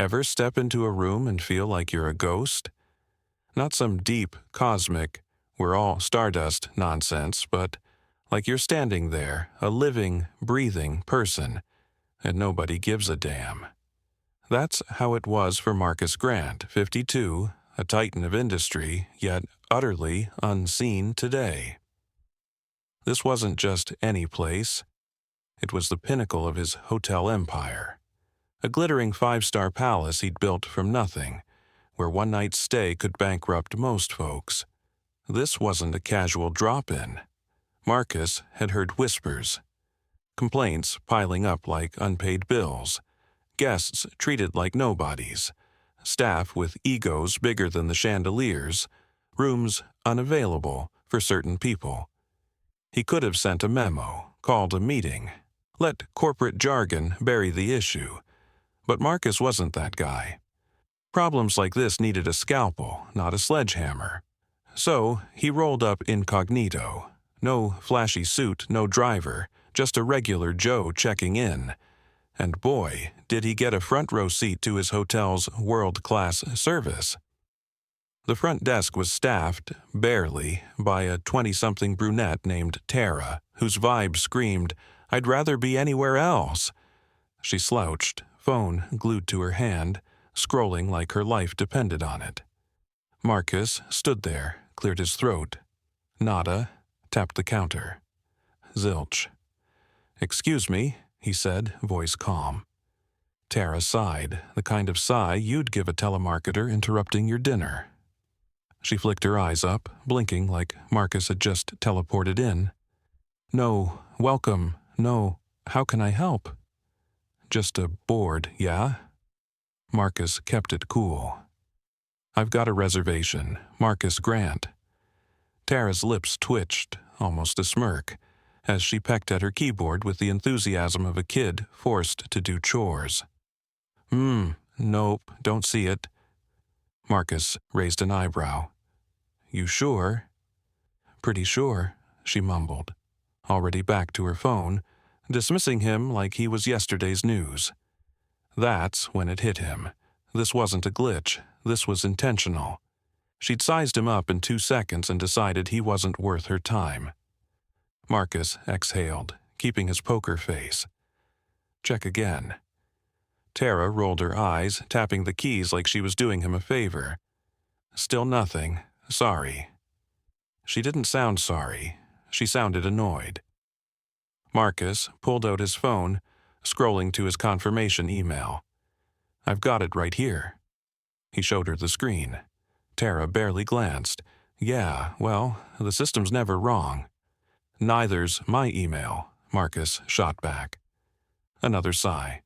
Ever step into a room and feel like you're a ghost? Not some deep, cosmic, we're all stardust nonsense, but like you're standing there, a living, breathing person, and nobody gives a damn. That's how it was for Marcus Grant, 52, a titan of industry, yet utterly unseen today. This wasn't just any place. It was the pinnacle of his hotel empire. A glittering five-star palace he'd built from nothing, where one night's stay could bankrupt most folks. This wasn't a casual drop-in. Marcus had heard whispers, complaints piling up like unpaid bills, guests treated like nobodies, staff with egos bigger than the chandeliers, rooms unavailable for certain people. He could have sent a memo, called a meeting, let corporate jargon bury the issue, but Marcus wasn't that guy. Problems like this needed a scalpel, not a sledgehammer. So he rolled up incognito. No flashy suit, no driver, just a regular Joe checking in. And boy, did he get a front row seat to his hotel's world-class service. The front desk was staffed, barely, by a 20-something brunette named Tara, whose vibe screamed, "I'd rather be anywhere else." She slouched, phone glued to her hand, scrolling like her life depended on it. Marcus stood there, cleared his throat. Nada, tapped the counter. Zilch. "Excuse me," he said, voice calm. Tara sighed, the kind of sigh you'd give a telemarketer interrupting your dinner. She flicked her eyes up, blinking like Marcus had just teleported in. "No, welcome, no, how can I help?" "Just a board, yeah?" Marcus kept it cool. "I've got a reservation, Marcus Grant." Tara's lips twitched, almost a smirk, as she pecked at her keyboard with the enthusiasm of a kid forced to do chores. Nope, don't see it." Marcus raised an eyebrow. "You sure?" "Pretty sure," she mumbled, already back to her phone, dismissing him like he was yesterday's news. That's when it hit him. This wasn't a glitch. This was intentional. She'd sized him up in 2 seconds and decided he wasn't worth her time. Marcus exhaled, keeping his poker face. "Check again." Tara rolled her eyes, tapping the keys like she was doing him a favor. "Still nothing. Sorry." She didn't sound sorry. She sounded annoyed. Marcus pulled out his phone, scrolling to his confirmation email. "I've got it right here." He showed her the screen. Tara barely glanced. "Yeah, well, the system's never wrong." "Neither's my email," Marcus shot back. Another sigh.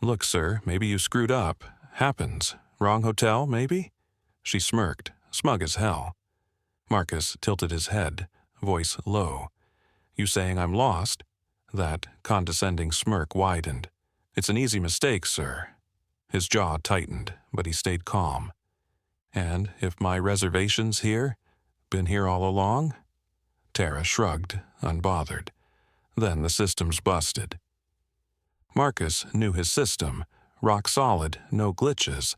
"Look, sir, maybe you screwed up. Happens. Wrong hotel, maybe?" She smirked, smug as hell. Marcus tilted his head, voice low. "You saying I'm lost?" That condescending smirk widened. "It's an easy mistake, sir." His jaw tightened, but he stayed calm. "And if my reservation's here? Been here all along?" Tara shrugged, unbothered. "Then the system's busted." Marcus knew his system. Rock solid, no glitches.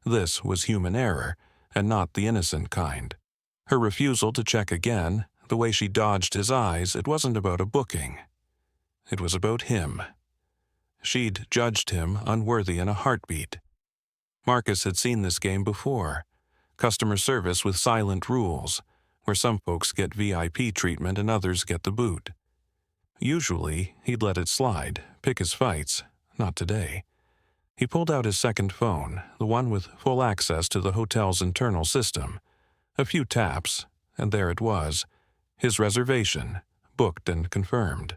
This was human error, and not the innocent kind. Her refusal to check again, the way she dodged his eyes, it wasn't about a booking. It was about him. She'd judged him unworthy in a heartbeat. Marcus had seen this game before. Customer service with silent rules, where some folks get VIP treatment and others get the boot. Usually, he'd let it slide, pick his fights. Not today. He pulled out his second phone, the one with full access to the hotel's internal system. A few taps, and there it was. His reservation, booked and confirmed.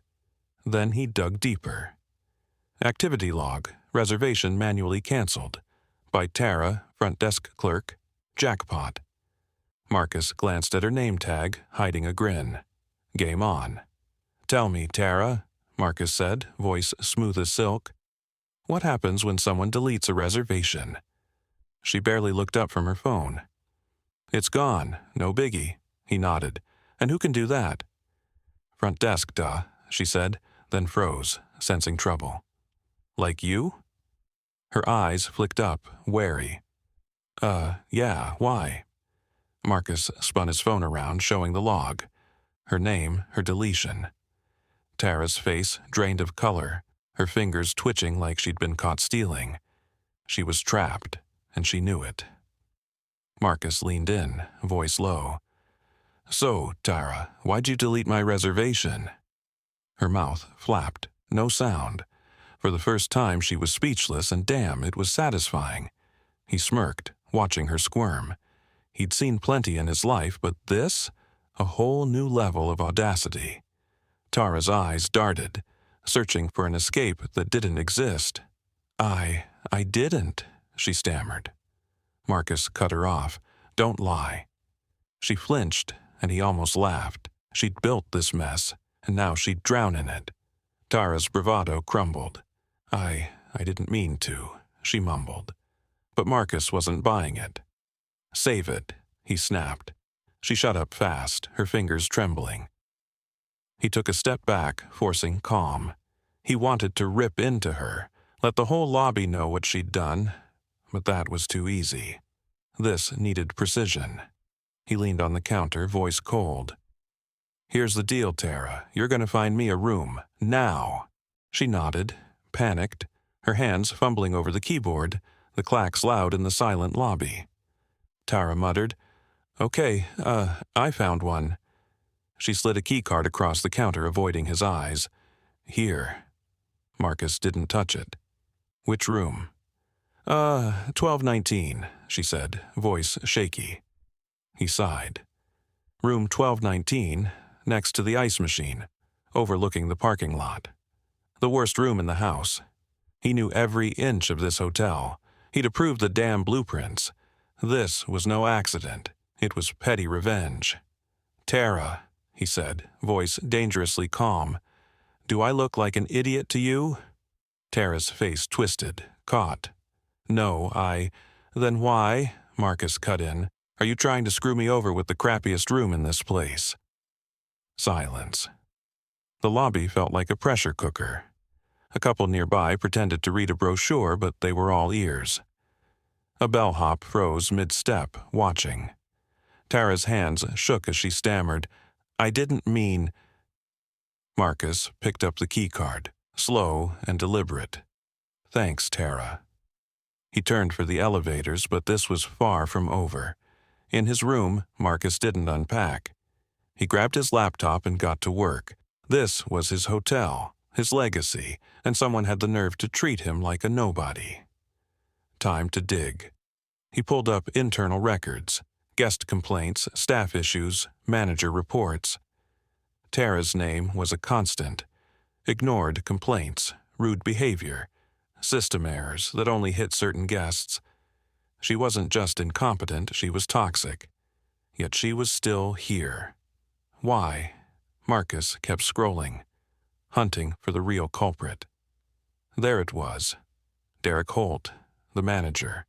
Then he dug deeper. Activity log, reservation manually canceled. By Tara, front desk clerk, jackpot. Marcus glanced at her name tag, hiding a grin. Game on. "Tell me, Tara," Marcus said, voice smooth as silk. "What happens when someone deletes a reservation?" She barely looked up from her phone. "It's gone. No biggie," he nodded. "And who can do that?" "Front desk, duh," she said, then froze, sensing trouble. "Like you?" Her eyes flicked up, wary. Yeah, why?" Marcus spun his phone around, showing the log. Her name, her deletion. Tara's face drained of color, her fingers twitching like she'd been caught stealing. She was trapped, and she knew it. Marcus leaned in, voice low. "So, Tara, why'd you delete my reservation?" Her mouth flapped, no sound. For the first time she was speechless, and damn, it was satisfying. He smirked, watching her squirm. He'd seen plenty in his life, but this? A whole new level of audacity. Tara's eyes darted, searching for an escape that didn't exist. I didn't," she stammered. Marcus cut her off. "Don't lie." She flinched, and he almost laughed. She'd built this mess, and now she'd drown in it. Tara's bravado crumbled. I didn't mean to," she mumbled. But Marcus wasn't buying it. "Save it," he snapped. She shut up fast, her fingers trembling. He took a step back, forcing calm. He wanted to rip into her, let the whole lobby know what she'd done, but that was too easy. This needed precision. He leaned on the counter, voice cold. "Here's the deal, Tara. You're going to find me a room. Now." She nodded, panicked, her hands fumbling over the keyboard, the clacks loud in the silent lobby. Tara muttered, "Okay, I found one." She slid a keycard across the counter, avoiding his eyes. "Here." Marcus didn't touch it. "Which room?" 1219, she said, voice shaky. He sighed. "Room 1219, next to the ice machine, overlooking the parking lot. The worst room in the house. He knew every inch of this hotel. He'd approved the damn blueprints. This was no accident. It was petty revenge. "Tara," he said, voice dangerously calm, "do I look like an idiot to you?" Tara's face twisted, caught. "No, Then why," Marcus cut in, "are you trying to screw me over with the crappiest room in this place?" Silence. The lobby felt like a pressure cooker. A couple nearby pretended to read a brochure, but they were all ears. A bellhop froze mid-step, watching. Tara's hands shook as she stammered, "I didn't mean—" Marcus picked up the keycard, slow and deliberate. "Thanks, Tara." He turned for the elevators, but this was far from over. In his room, Marcus didn't unpack. He grabbed his laptop and got to work. This was his hotel, his legacy, and someone had the nerve to treat him like a nobody. Time to dig. He pulled up internal records, guest complaints, staff issues, manager reports. Tara's name was a constant. Ignored complaints, rude behavior, system errors that only hit certain guests. She wasn't just incompetent, she was toxic. Yet she was still here. Why? Marcus kept scrolling, hunting for the real culprit. There it was. Derek Holt, the manager.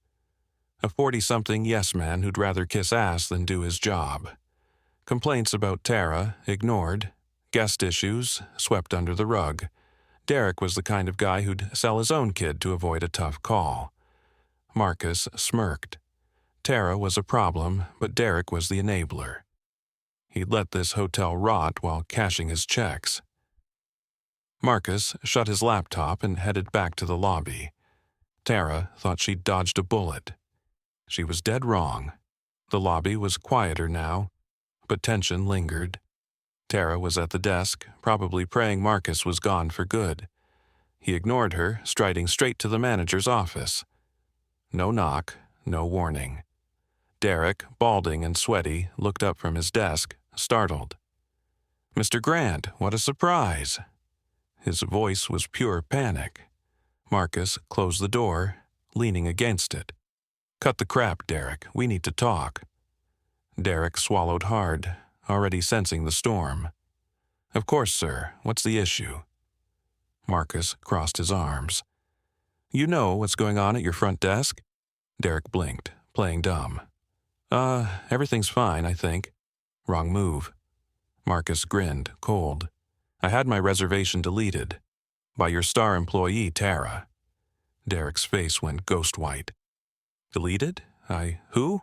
A 40-something yes-man who'd rather kiss ass than do his job. Complaints about Tara, ignored. Guest issues, swept under the rug. Derek was the kind of guy who'd sell his own kid to avoid a tough call. Marcus smirked. Tara was a problem, but Derek was the enabler. He'd let this hotel rot while cashing his checks. Marcus shut his laptop and headed back to the lobby. Tara thought she'd dodged a bullet. She was dead wrong. The lobby was quieter now, but tension lingered. Tara was at the desk, probably praying Marcus was gone for good. He ignored her, striding straight to the manager's office. No knock, no warning. Derek, balding and sweaty, looked up from his desk, startled. "Mr. Grant, what a surprise!" His voice was pure panic. Marcus closed the door, leaning against it. "Cut the crap, Derek. We need to talk." Derek swallowed hard, already sensing the storm. "Of course, sir. What's the issue?" Marcus crossed his arms. "You know what's going on at your front desk?" Derek blinked, playing dumb. Everything's fine, I think." "Wrong move." Marcus grinned, cold. "I had my reservation deleted. By your star employee, Tara." Derek's face went ghost white. Deleted? Who?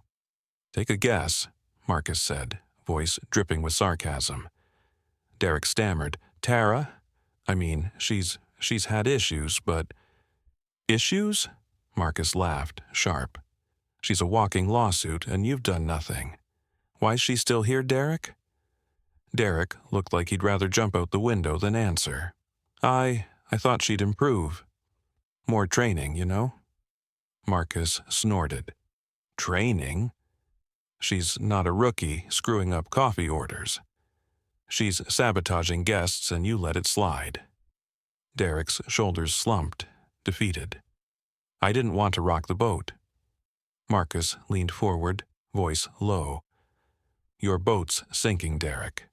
Take a guess, Marcus said, voice dripping with sarcasm. Derek stammered. Tara? She's had issues, but... Issues? Marcus laughed, sharp. She's a walking lawsuit, and you've done nothing. Why's she still here, Derek? Derek looked like he'd rather jump out the window than answer. I thought she'd improve. More training, you know? Marcus snorted. Training? She's not a rookie screwing up coffee orders. She's sabotaging guests and you let it slide. Derek's shoulders slumped, defeated. I didn't want to rock the boat. Marcus leaned forward, voice low. Your boat's sinking, Derek.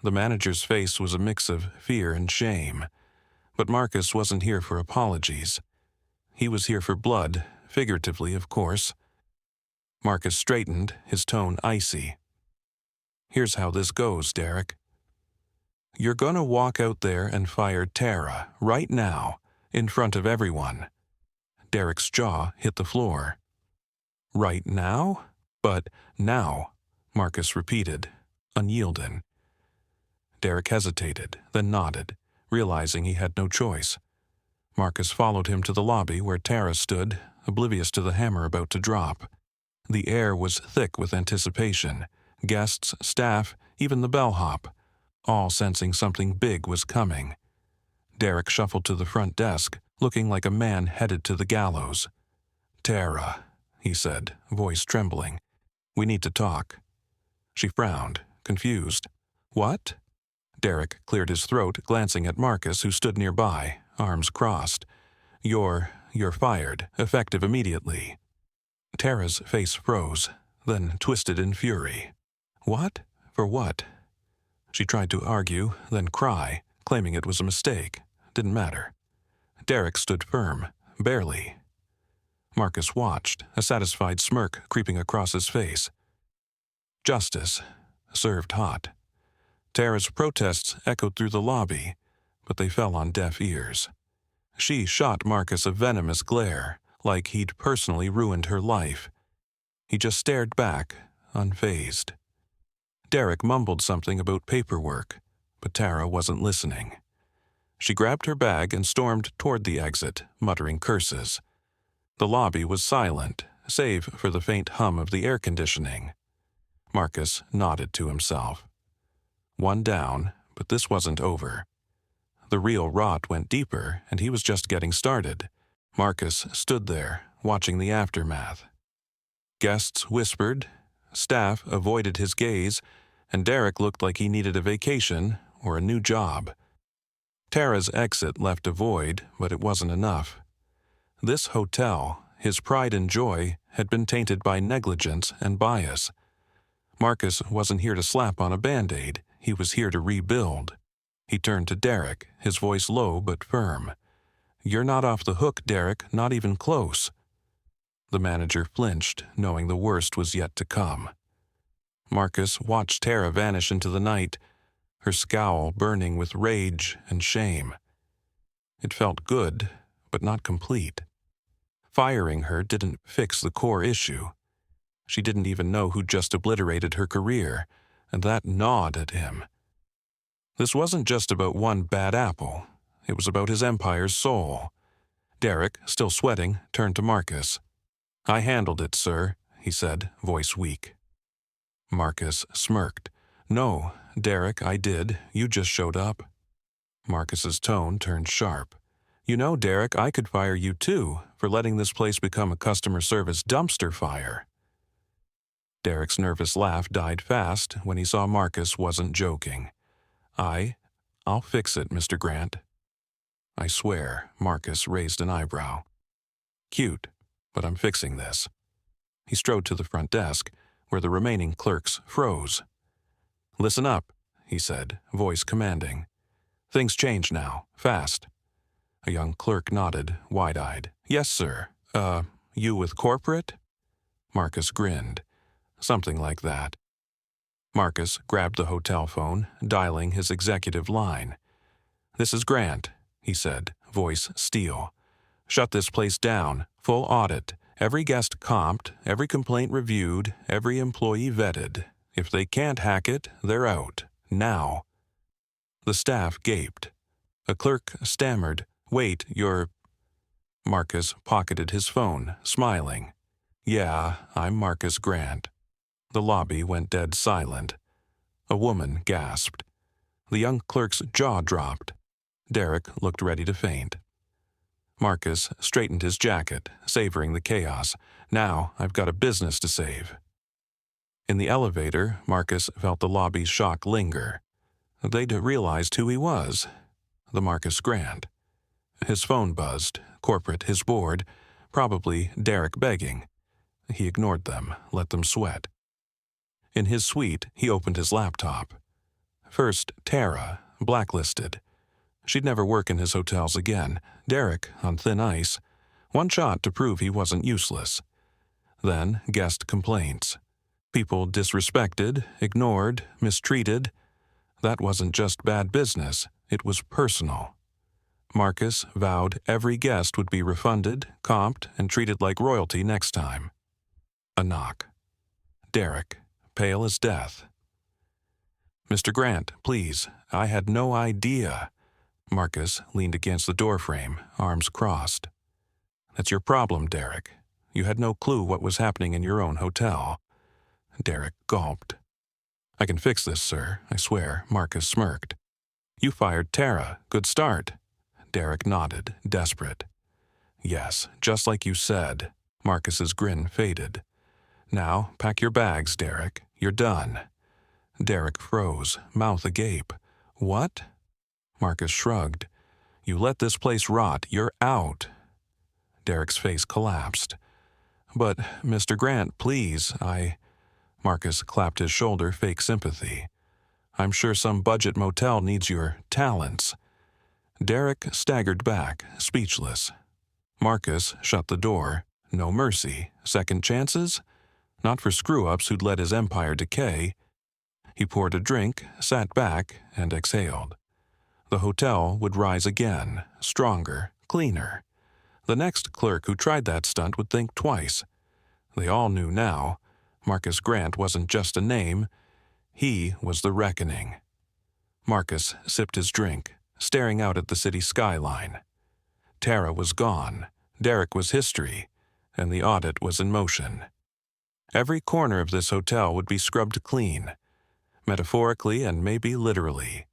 The manager's face was a mix of fear and shame. But Marcus wasn't here for apologies. He was here for blood, figuratively, of course. Marcus straightened, his tone icy. Here's how this goes, Derek. You're gonna walk out there and fire Tara, right now, in front of everyone. Derek's jaw hit the floor. Right now? But now, Marcus repeated, unyielding. Derek hesitated, then nodded, realizing he had no choice. Marcus followed him to the lobby where Tara stood, oblivious to the hammer about to drop. The air was thick with anticipation. Guests, staff, even the bellhop, all sensing something big was coming. Derek shuffled to the front desk, looking like a man headed to the gallows. Tara, he said, voice trembling. We need to talk. She frowned, confused. What? Derek cleared his throat, glancing at Marcus, who stood nearby, arms crossed. You're fired, effective immediately. Tara's face froze, then twisted in fury. What? For what? She tried to argue, then cry, claiming it was a mistake. Didn't matter. Derek stood firm, barely. Marcus watched, a satisfied smirk creeping across his face. Justice, served hot. Tara's protests echoed through the lobby, but they fell on deaf ears. She shot Marcus a venomous glare, like he'd personally ruined her life. He just stared back, unfazed. Derek mumbled something about paperwork, but Tara wasn't listening. She grabbed her bag and stormed toward the exit, muttering curses. The lobby was silent, save for the faint hum of the air conditioning. Marcus nodded to himself. One down, but this wasn't over. The real rot went deeper, and he was just getting started. Marcus stood there, watching the aftermath. Guests whispered, staff avoided his gaze, and Derek looked like he needed a vacation or a new job. Tara's exit left a void, but it wasn't enough. This hotel, his pride and joy, had been tainted by negligence and bias. Marcus wasn't here to slap on a Band-Aid. He was here to rebuild. He turned to Derek, his voice low but firm. You're not off the hook, Derek, not even close. The manager flinched, knowing the worst was yet to come. Marcus watched Tara vanish into the night, her scowl burning with rage and shame. It felt good, but not complete. Firing her didn't fix the core issue. She didn't even know who just obliterated her career, and that gnawed at him. This wasn't just about one bad apple. It was about his empire's soul. Derek, still sweating, turned to Marcus. I handled it, sir, he said, voice weak. Marcus smirked. No, Derek, I did. You just showed up. Marcus's tone turned sharp. You know, Derek, I could fire you too for letting this place become a customer service dumpster fire. Derek's nervous laugh died fast when he saw Marcus wasn't joking. I'll fix it, Mr. Grant. I swear, Marcus raised an eyebrow. Cute, but I'm fixing this. He strode to the front desk, where the remaining clerks froze. Listen up, he said, voice commanding. Things change now, fast. A young clerk nodded, wide-eyed. Yes, sir. You with corporate? Marcus grinned. Something like that. Marcus grabbed the hotel phone, dialing his executive line. This is Grant, he said, voice steel. Shut this place down. Full audit. Every guest comped, every complaint reviewed, every employee vetted. If they can't hack it, they're out. Now. The staff gaped. A clerk stammered, "Wait, you're—" Marcus pocketed his phone, smiling. "Yeah, I'm Marcus Grant." The lobby went dead silent. A woman gasped. The young clerk's jaw dropped. Derek looked ready to faint. Marcus straightened his jacket, savoring the chaos. "Now I've got a business to save." In the elevator, Marcus felt the lobby's shock linger. They'd realized who he was. The Marcus Grant. His phone buzzed. Corporate, his board. Probably Derek begging. He ignored them, let them sweat. In his suite, he opened his laptop. First, Tara, blacklisted. She'd never work in his hotels again. Derek, on thin ice. One shot to prove he wasn't useless. Then, guest complaints. People disrespected, ignored, mistreated. That wasn't just bad business, it was personal. Marcus vowed every guest would be refunded, comped, and treated like royalty next time. A knock. Derek, pale as death. "Mr. Grant, please, I had no idea." Marcus leaned against the doorframe, arms crossed. "That's your problem, Derek. You had no clue what was happening in your own hotel." Derek gulped. "I can fix this, sir, I swear," Marcus smirked. "You fired Tara. Good start." Derek nodded, desperate. "Yes, just like you said." Marcus's grin faded. "Now, pack your bags, Derek. You're done." Derek froze, mouth agape. "What?" Marcus shrugged. "You let this place rot. You're out." Derek's face collapsed. "But, Mr. Grant, please, Marcus clapped his shoulder, fake sympathy. "I'm sure some budget motel needs your talents." Derek staggered back, speechless. Marcus shut the door. No mercy. Second chances? Not for screw-ups who'd let his empire decay. He poured a drink, sat back, and exhaled. The hotel would rise again, stronger, cleaner. The next clerk who tried that stunt would think twice. They all knew now. Marcus Grant wasn't just a name. He was the reckoning. Marcus sipped his drink, staring out at the city skyline. Tara was gone. Derek was history. And the audit was in motion. Every corner of this hotel would be scrubbed clean. Metaphorically and maybe literally.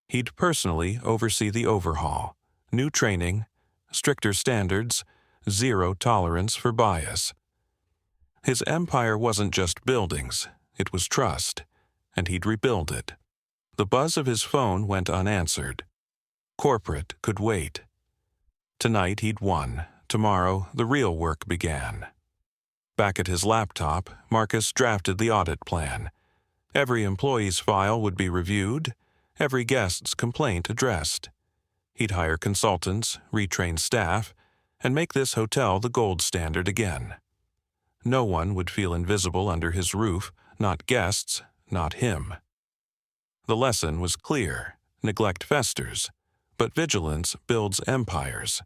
He'd personally oversee the overhaul. New training, stricter standards, zero tolerance for bias. His empire wasn't just buildings, it was trust, and he'd rebuild it. The buzz of his phone went unanswered. Corporate could wait. Tonight he'd won. Tomorrow the real work began. Back at his laptop, Marcus drafted the audit plan. Every employee's file would be reviewed, every guest's complaint addressed. He'd hire consultants, retrain staff, and make this hotel the gold standard again. No one would feel invisible under his roof, not guests, not him. The lesson was clear. Neglect festers, but vigilance builds empires.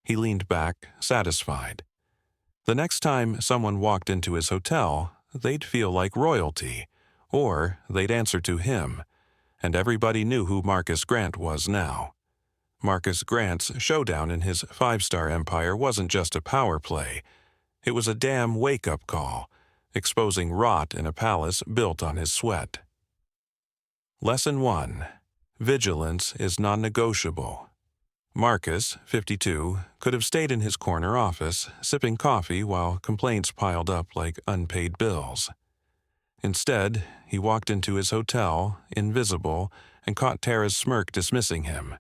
He leaned back, satisfied. The next time someone walked into his hotel, they'd feel like royalty, or they'd answer to him, and everybody knew who Marcus Grant was now. Marcus Grant's showdown in his five-star empire wasn't just a power play. It was a damn wake-up call, exposing rot in a palace built on his sweat. Lesson 1. Vigilance is non-negotiable. Marcus, 52, could have stayed in his corner office, sipping coffee while complaints piled up like unpaid bills. Instead, he walked into his hotel, invisible, and caught Tara's smirk dismissing him,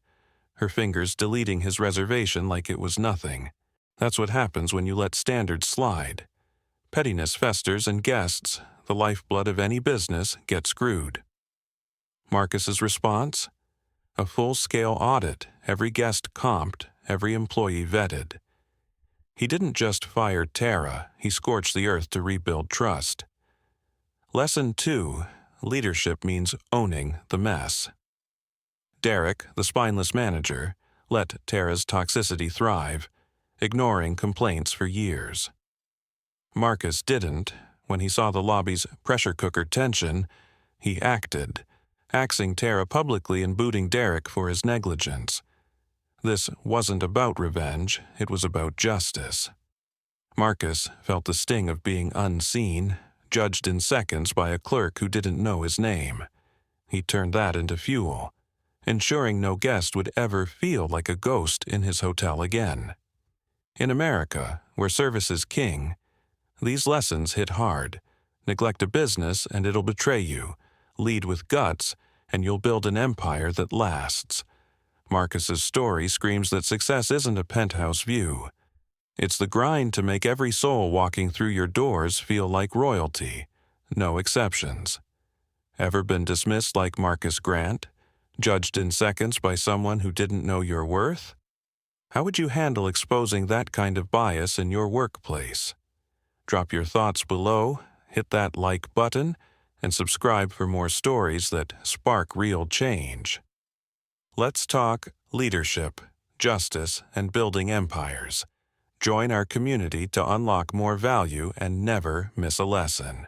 her fingers deleting his reservation like it was nothing. That's what happens when you let standards slide. Pettiness festers and guests, the lifeblood of any business, get screwed. Marcus's response? A full-scale audit, every guest comped, every employee vetted. He didn't just fire Tara, he scorched the earth to rebuild trust. Lesson 2. Leadership means owning the mess. Derek, the spineless manager, let Tara's toxicity thrive. ignoring complaints for years. Marcus didn't. When he saw the lobby's pressure cooker tension, he acted, axing Tara publicly and booting Derek for his negligence. This wasn't about revenge, it was about justice. Marcus felt the sting of being unseen, judged in seconds by a clerk who didn't know his name. He turned that into fuel, ensuring no guest would ever feel like a ghost in his hotel again. In America, where service is king, these lessons hit hard. Neglect a business and it'll betray you. Lead with guts and you'll build an empire that lasts. Marcus's story screams that success isn't a penthouse view. It's the grind to make every soul walking through your doors feel like royalty. No exceptions. Ever been dismissed like Marcus Grant? Judged in seconds by someone who didn't know your worth? How would you handle exposing that kind of bias in your workplace? Drop your thoughts below, hit that like button, and subscribe for more stories that spark real change. Let's talk leadership, justice, and building empires. Join our community to unlock more value and never miss a lesson.